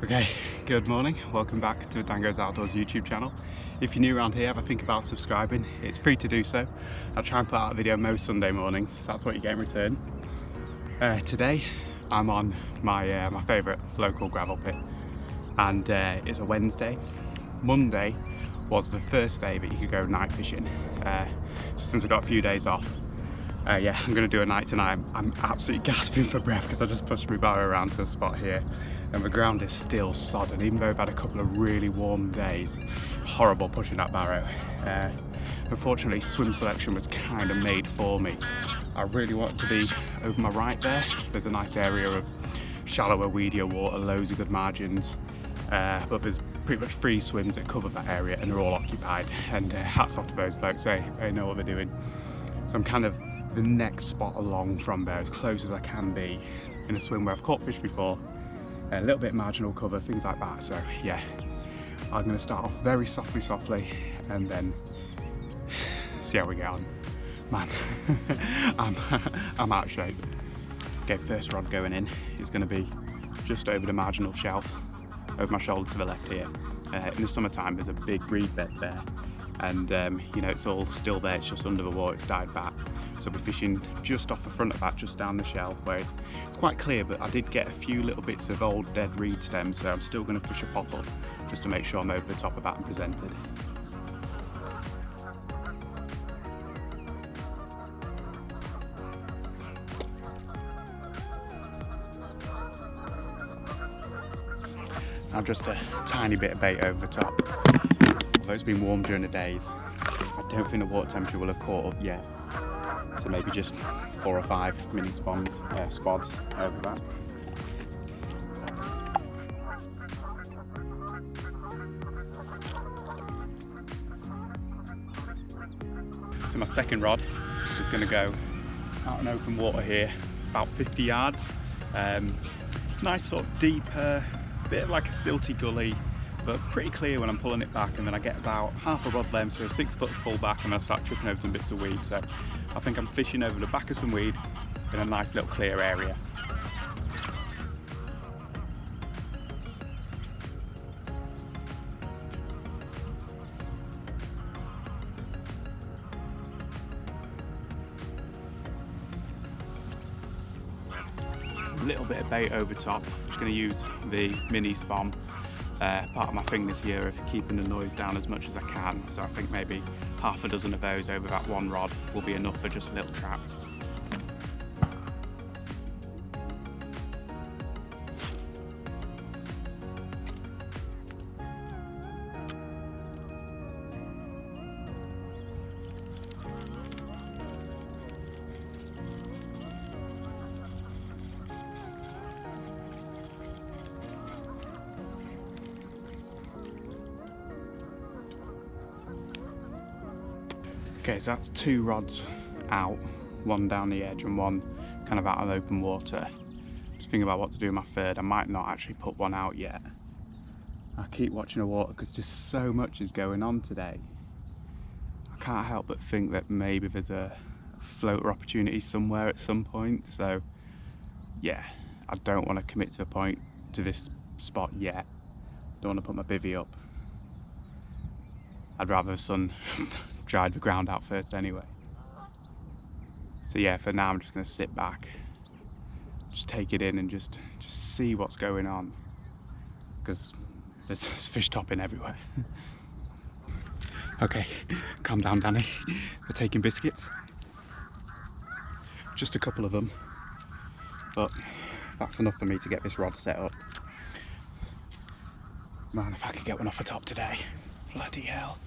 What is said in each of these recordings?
Okay, good morning. Welcome back to DanGoesOutdoors YouTube channel. If you're new around here, have a think about subscribing. It's free to do so. I try and put out a video most Sunday mornings, so that's what you get in return. Today, I'm on my favourite local gravel pit, and it's a Wednesday. Monday was the first day that you could go night fishing, since I got a few days off. Yeah, I'm going to do a night tonight. I'm absolutely gasping for breath because I just pushed my barrow around to a spot here and the ground is still sodden, even though I've had a couple of really warm days. Horrible pushing that barrow. Unfortunately, swim selection was kind of made for me. I really wanted to be over my right there. There's a nice area of shallower, weedier water, loads of good margins, but there's pretty much 3 swims that cover that area and they're all occupied, and hats off to those blokes, they know what they're doing. So I'm kind of the next spot along from there, as close as I can be, in a swim where I've caught fish before, a little bit marginal cover, things like that. So yeah, I'm going to start off very softly and then see how we get on. Man, I'm out of shape. Okay, first rod going in is going to be just over the marginal shelf, over my shoulder to the left here. In the summertime there's a big reed bed there, and you know, it's all still there, it's just under the water, it's died back. So we're fishing just off the front of that, just down the shelf, where it's quite clear, but I did get a few little bits of old dead reed stems, so I'm still going to fish a pop-up just to make sure I'm over the top of that and presented. Now just a tiny bit of bait over the top. Although it's been warm during the days, I don't think the water temperature will have caught up yet. So maybe just 4 or 5 mini squads over that. So my second rod is going to go out in open water here, about 50 yards. Nice sort of deeper, bit like a silty gully, but pretty clear when I'm pulling it back, and then I get about half a rod length, so a 6 foot pull back, and I start tripping over some bits of weed. So I think I'm fishing over the back of some weed in a nice little clear area. A little bit of bait over top. I'm just going to use the mini spom, part of my fingers here, of keeping the noise down as much as I can. So I think maybe half a dozen of those over that one rod will be enough for just a little trap. Okay, so that's 2 rods out, one down the edge and one kind of out of open water. Just thinking about what to do with my third. I might not actually put one out yet. I keep watching the water because just so much is going on today. I can't help but think that maybe there's a floater opportunity somewhere at some point. So yeah, I don't want to commit to a point to this spot yet. Don't want to put my bivvy up. I'd rather the sun dried the ground out first anyway. So yeah, for now I'm just going to sit back, just take it in and just see what's going on, because there's fish topping everywhere. Okay, calm down Danny, we're taking biscuits. Just a couple of them, but that's enough for me to get this rod set up. Man, if I could get one off the top today, bloody hell.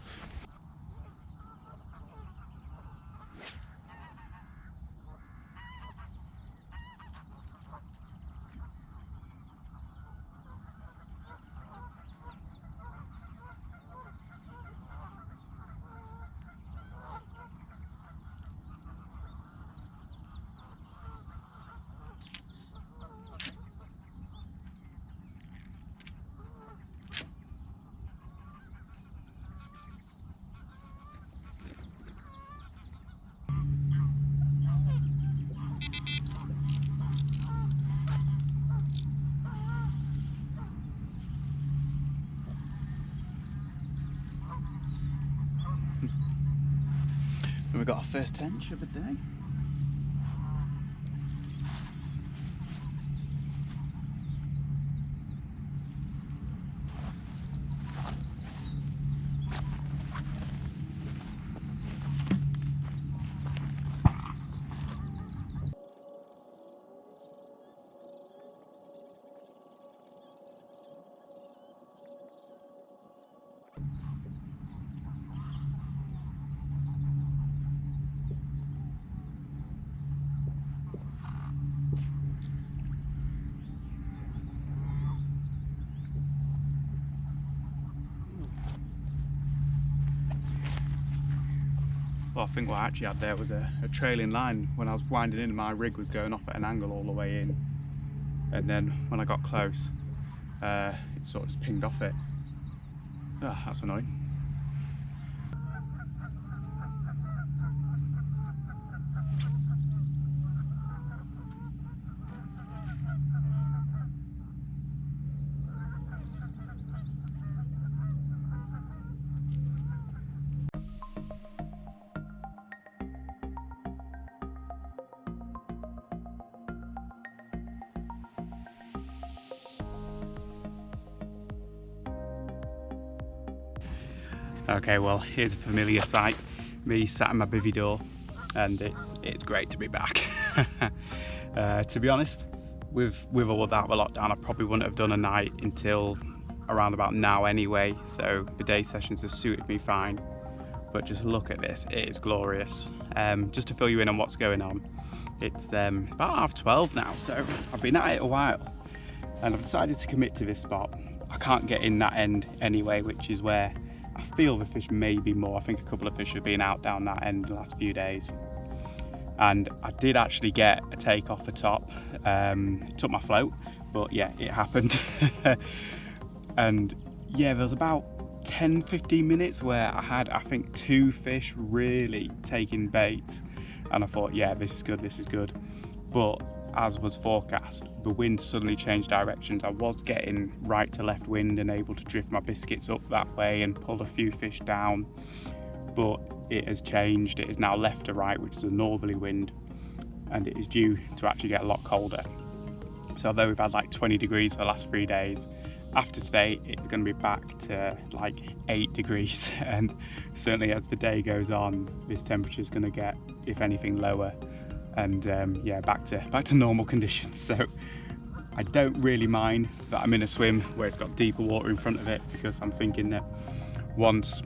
And we got our first tench of the day. Well, I think what I actually had there was a trailing line. When I was winding in, my rig was going off at an angle all the way in, and then when I got close, it sort of just pinged off it. Oh, that's annoying. Okay, well, here's a familiar sight. Me sat in my bivvy door, and it's great to be back. To be honest, with all that lockdown, I probably wouldn't have done a night until around about now anyway, so the day sessions have suited me fine. But just look at this, it is glorious. Just to fill you in on what's going on, it's about 12:30 now, so I've been at it a while, and I've decided to commit to this spot. I can't get in that end anyway, which is where I feel the fish may be more. I think a couple of fish have been out down that end the last few days. And I did actually get a take off the top. It took my float, but yeah, it happened. And yeah, there was about 10-15 minutes where I had, I think, 2 fish really taking bait. And I thought, yeah, this is good, this is good. But as was forecast, the wind suddenly changed directions. I was getting right to left wind and able to drift my biscuits up that way and pull a few fish down, but it has changed. It is now left to right, which is a northerly wind, and it is due to actually get a lot colder. So although we've had like 20 degrees for the last 3 days, after today it's going to be back to like 8 degrees, and certainly as the day goes on, this temperature is going to get, if anything, lower. And yeah, back to normal conditions. So I don't really mind that I'm in a swim where it's got deeper water in front of it, because I'm thinking that once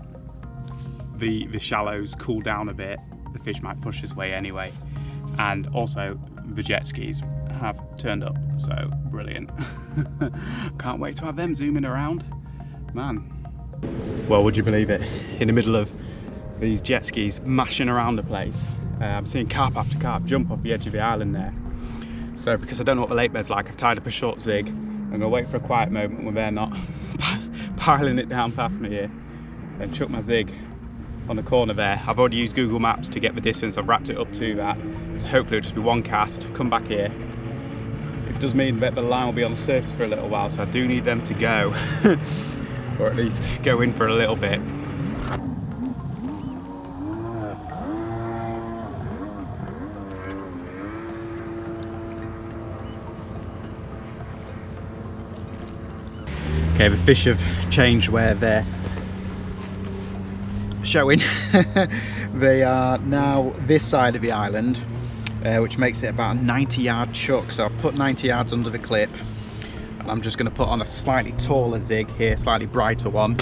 the shallows cool down a bit, the fish might push this way anyway. And also the jet skis have turned up, so brilliant. Can't wait to have them zooming around, man. Well, would you believe it, in the middle of these jet skis mashing around the place, I'm seeing carp after carp jump off the edge of the island there. So because I don't know what the lake bed's like, I've tied up a short zig. I'm gonna wait for a quiet moment when they're not piling it down past me here, and chuck my zig on the corner there. I've already used Google Maps to get the distance. I've wrapped it up to that, so hopefully it'll just be one cast, come back here. It does mean that the line will be on the surface for a little while, so I do need them to go, or at least go in for a little bit. Okay, the fish have changed where they're showing. They are now this side of the island, which makes it about a 90-yard chuck. So I've put 90 yards under the clip, and I'm just going to put on a slightly taller zig here, slightly brighter one.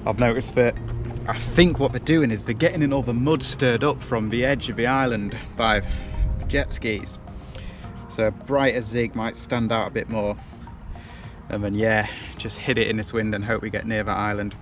I've noticed that I think what they're doing is they're getting in all the mud stirred up from the edge of the island by the jet skis. So a brighter zig might stand out a bit more. And then yeah, just hit it in this wind and hope we get near that island.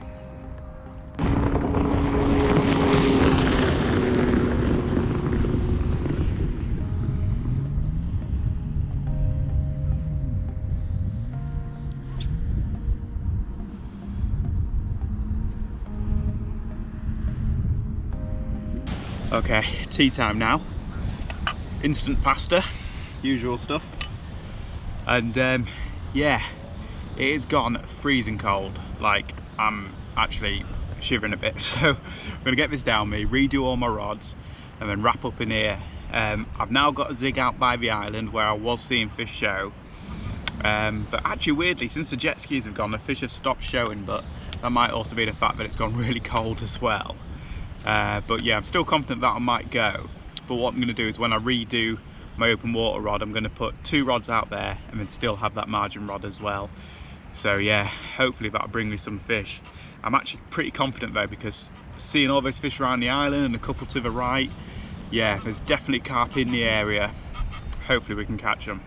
Okay, tea time now. Instant pasta, usual stuff. And yeah, it has gone freezing cold. Like, I'm actually shivering a bit. So I'm gonna get this down me, redo all my rods, and then wrap up in here. I've now got a zig out by the island where I was seeing fish show, but actually weirdly, since the jet skis have gone, the fish have stopped showing, but that might also be the fact that it's gone really cold as well. But yeah, I'm still confident that I might go. But what I'm going to do is when I redo my open water rod, I'm going to put 2 rods out there and then still have that margin rod as well. So yeah, hopefully that'll bring me some fish. I'm actually pretty confident though, because seeing all those fish around the island and a couple to the right, yeah, there's definitely carp in the area. Hopefully we can catch them.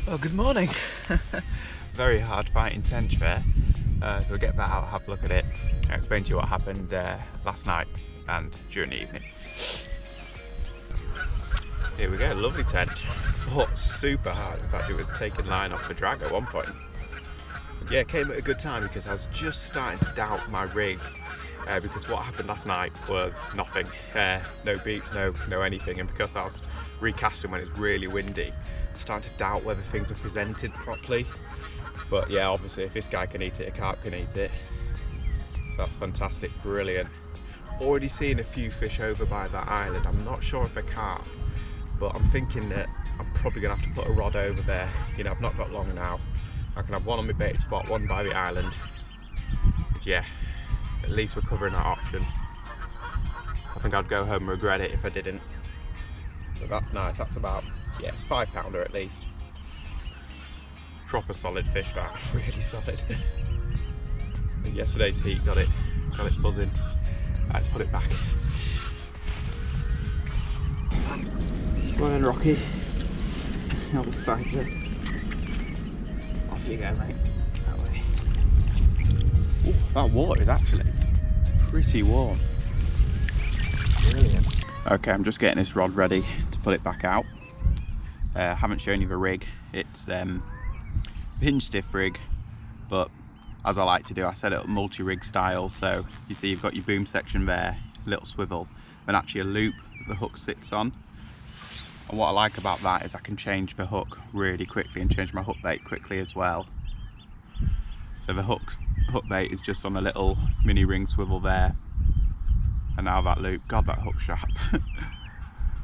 Well, good morning. Very hard fighting tench there. So we'll get that out, have a look at it, and explain to you what happened last night and during the evening. Here we go, lovely tench. Fought super hard. In fact, it was taking line off the drag at one point. But yeah, it came at a good time because I was just starting to doubt my rigs. Because what happened last night was nothing. No beeps, no anything. And because I was recasting when it's really windy, I'm starting to doubt whether things were presented properly. But yeah, obviously if this guy can eat it, a carp can eat it. That's fantastic, brilliant. Already seen a few fish over by that island. I'm not sure if a carp, but I'm thinking that I'm probably gonna have to put a rod over there. You know, I've not got long now. I can have one on my baited spot, one by the island. But yeah, at least we're covering that option. I think I'd go home and regret it if I didn't. But that's nice, that's about, yeah, it's £5 at least. Proper solid fish, that, really solid. Yesterday's heat got it buzzing. Let's put it back. Morning, Rocky. Not a fighter. Off you go, mate. That way. Ooh, that water is actually pretty warm. Brilliant. Okay, I'm just getting this rod ready to put it back out. Haven't shown you the rig. It's hinge stiff rig, but as I like to do, I set it up multi-rig style. So you see you've got your boom section there, little swivel, and actually a loop that the hook sits on. And what I like about that is I can change the hook really quickly and change my hook bait quickly as well. So the hook bait is just on a little mini ring swivel there. And now that loop, God, that hook's sharp.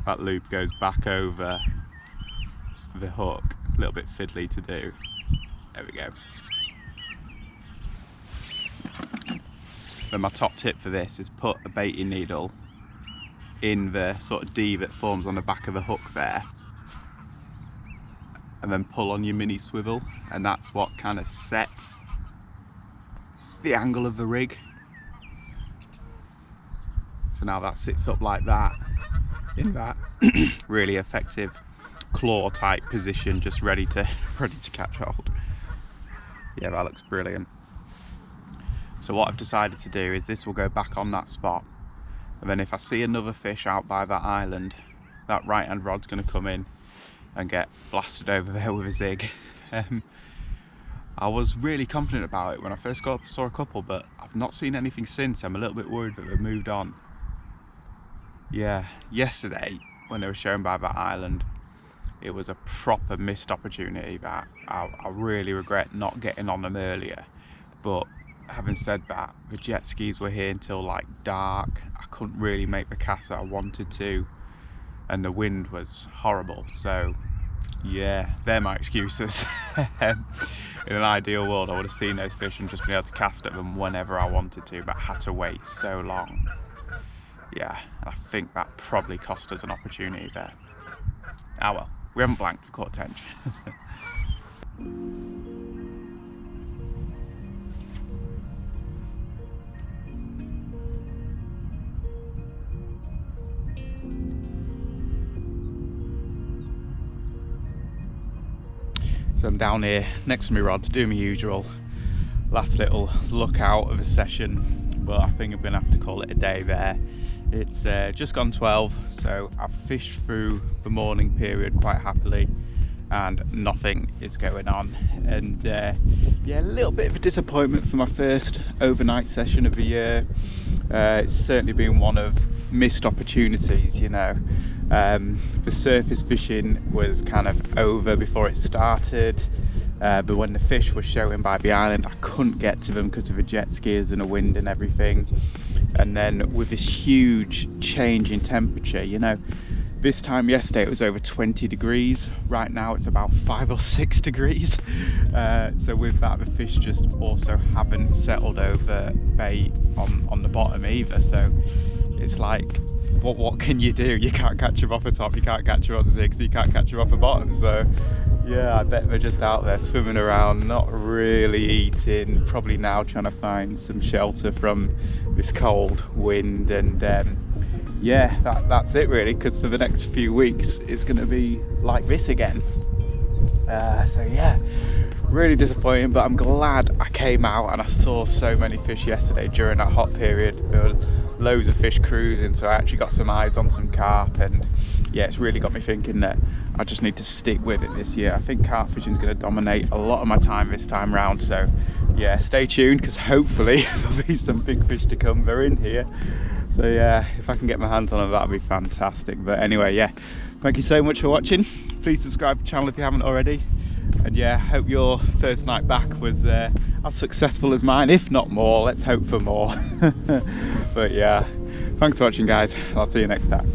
That loop goes back over the hook, a little bit fiddly to do. There we go. But my top tip for this is put a baiting needle in the sort of D that forms on the back of the hook there, and then pull on your mini swivel, and that's what kind of sets the angle of the rig. So now that sits up like that in that really effective claw type position, just ready to catch hold. Yeah, that looks brilliant. So what I've decided to do is this will go back on that spot, and then if I see another fish out by that island, that right hand rod's going to come in and get blasted over there with a zig. I was really confident about it when I first saw a couple, but I've not seen anything since. I'm a little bit worried that they've moved on. Yeah, yesterday when they were shown by that island, it was a proper missed opportunity that I really regret not getting on them earlier. But having said that, the jet skis were here until like dark. I couldn't really make the cast that I wanted to, and the wind was horrible. So yeah, they're my excuses. In an ideal world, I would have seen those fish and just been able to cast at them whenever I wanted to, but I had to wait so long. Yeah, I think that probably cost us an opportunity there. Ah well, we haven't blanked, we caught 10. So I'm down here next to my rods, doing my usual last little look out of a session, but I think I'm gonna have to call it a day there. It's just gone 12, so I've fished through the morning period quite happily and nothing is going on. And yeah, a little bit of a disappointment for my first overnight session of the year. It's certainly been one of missed opportunities, you know. The surface fishing was kind of over before it started, but when the fish were showing by the island, I couldn't get to them because of the jet skis and the wind and everything. And then with this huge change in temperature, you know, this time yesterday it was over 20 degrees, right now it's about 5 or 6 degrees. So with that, the fish just also haven't settled over bait on the bottom either. So it's like, what can you do? You can't catch them off the top, you can't catch them on the zigs, you can't catch them off the bottom. So yeah, I bet they're just out there swimming around, not really eating, probably now trying to find some shelter from this cold wind. And yeah, that's it really, because for the next few weeks it's going to be like this again. So yeah, really disappointing, but I'm glad I came out and I saw so many fish yesterday during that hot period. There were loads of fish cruising, so I actually got some eyes on some carp, and yeah, it's really got me thinking that I just need to stick with it this year. I think carp fishing is going to dominate a lot of my time this time round, so yeah, stay tuned, because hopefully there'll be some big fish to come. They're in here, so yeah, if I can get my hands on them, that'd be fantastic. But anyway, yeah, thank you so much for watching. Please subscribe to the channel if you haven't already, and yeah, hope your first night back was as successful as mine, if not more. Let's hope for more. But yeah, thanks for watching guys, I'll see you next time.